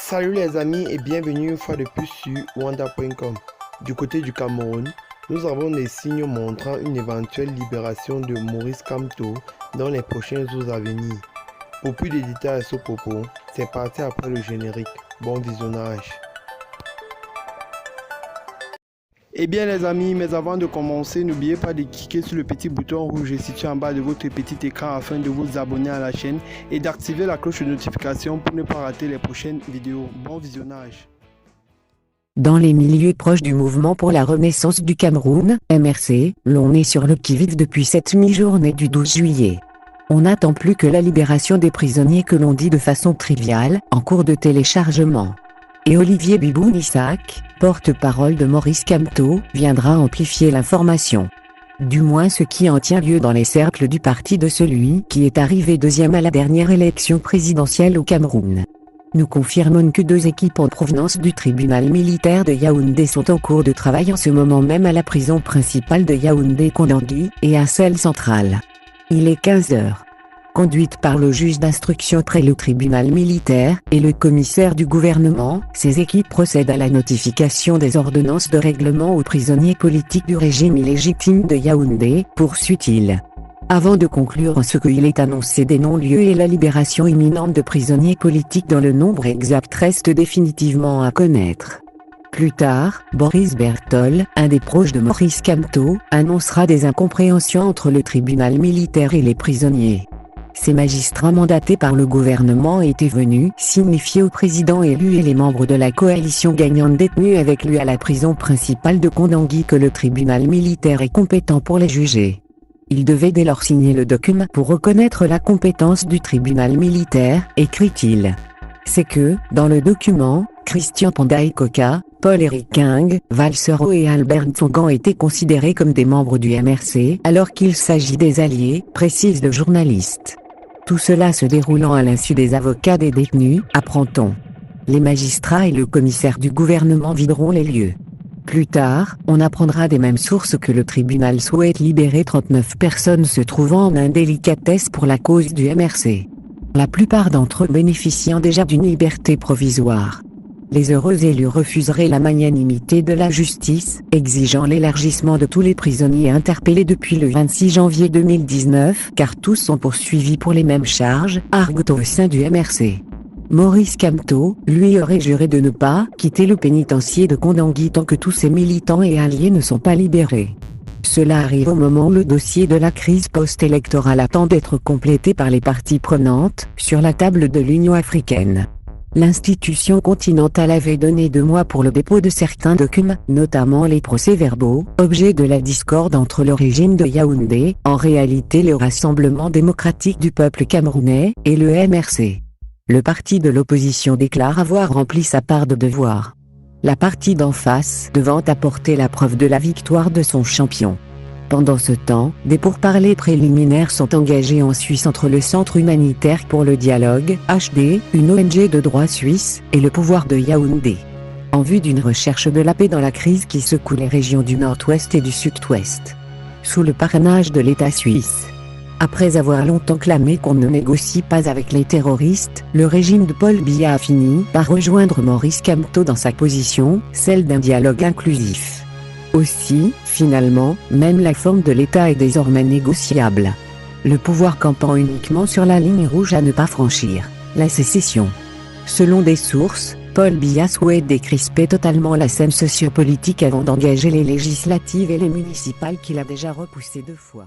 Salut les amis et bienvenue une fois de plus sur Wanda.com. Du côté du Cameroun, nous avons des signes montrant une éventuelle libération de Maurice Kamto dans les prochains jours à venir. Pour plus de détails à ce propos, c'est parti après le générique. Bon visionnage. Eh bien les amis, mais avant de commencer, n'oubliez pas de cliquer sur le petit bouton rouge situé en bas de votre petit écran afin de vous abonner à la chaîne et d'activer la cloche de notification pour ne pas rater les prochaines vidéos. Bon visionnage. Dans les milieux proches du mouvement pour la renaissance du Cameroun, MRC, l'on est sur le qui-vive depuis cette mi-journée du 12 juillet. On n'attend plus que la libération des prisonniers que l'on dit de façon triviale, en cours de téléchargement. Et Olivier Biboun-Isaac, porte-parole de Maurice Kamto, viendra amplifier l'information. Du moins ce qui en tient lieu dans les cercles du parti de celui qui est arrivé deuxième à la dernière élection présidentielle au Cameroun. Nous confirmons que 2 équipes en provenance du tribunal militaire de Yaoundé sont en cours de travail en ce moment même à la prison principale de Yaoundé-Kondangui et à celle centrale. Il est 15 h. Conduite par le juge d'instruction près le tribunal militaire et le commissaire du gouvernement, ces équipes procèdent à la notification des ordonnances de règlement aux prisonniers politiques du régime illégitime de Yaoundé, poursuit-il. Avant de conclure en ce qu'il est annoncé des non-lieux et la libération imminente de prisonniers politiques dont le nombre exact reste définitivement à connaître. Plus tard, Boris Bertol, un des proches de Maurice Kamto, annoncera des incompréhensions entre le tribunal militaire et les prisonniers. Ces magistrats mandatés par le gouvernement étaient venus signifier au président élu et les membres de la coalition gagnante détenus avec lui à la prison principale de Kondangui que le tribunal militaire est compétent pour les juger. Ils devaient dès lors signer le document pour reconnaître la compétence du tribunal militaire, écrit-il. C'est que, dans le document, Christian Panday Koka, Paul-Éric King, Valsero et Albert Ntsongan étaient considérés comme des membres du MRC alors qu'il s'agit des alliés, précise le journaliste. Tout cela se déroulant à l'insu des avocats des détenus, apprend-on. Les magistrats et le commissaire du gouvernement videront les lieux. Plus tard, on apprendra des mêmes sources que le tribunal souhaite libérer 39 personnes se trouvant en indélicatesse pour la cause du MRC. La plupart d'entre eux bénéficiant déjà d'une liberté provisoire. Les heureux élus refuseraient la magnanimité de la justice, exigeant l'élargissement de tous les prisonniers interpellés depuis le 26 janvier 2019 car tous sont poursuivis pour les mêmes charges, argot au sein du MRC. Maurice Kamto, lui aurait juré de ne pas quitter le pénitencier de Kondangui tant que tous ses militants et alliés ne sont pas libérés. Cela arrive au moment où le dossier de la crise post-électorale attend d'être complété par les parties prenantes, sur la table de l'Union africaine. L'institution continentale avait donné 2 mois pour le dépôt de certains documents, notamment les procès-verbaux, objet de la discorde entre le régime de Yaoundé, en réalité le Rassemblement démocratique du peuple camerounais, et le MRC. Le parti de l'opposition déclare avoir rempli sa part de devoir. La partie d'en face devant apporter la preuve de la victoire de son champion. Pendant ce temps, des pourparlers préliminaires sont engagés en Suisse entre le Centre humanitaire pour le dialogue, HD, une ONG de droit suisse, et le pouvoir de Yaoundé. En vue d'une recherche de la paix dans la crise qui secoue les régions du Nord-Ouest et du Sud-Ouest. Sous le parrainage de l'État suisse. Après avoir longtemps clamé qu'on ne négocie pas avec les terroristes, le régime de Paul Biya a fini par rejoindre Maurice Kamto dans sa position, celle d'un dialogue inclusif. Aussi, finalement, même la forme de l'État est désormais négociable. Le pouvoir campant uniquement sur la ligne rouge à ne pas franchir, la sécession. Selon des sources, Paul Biya souhaite décrisper totalement la scène sociopolitique avant d'engager les législatives et les municipales qu'il a déjà repoussées 2 fois.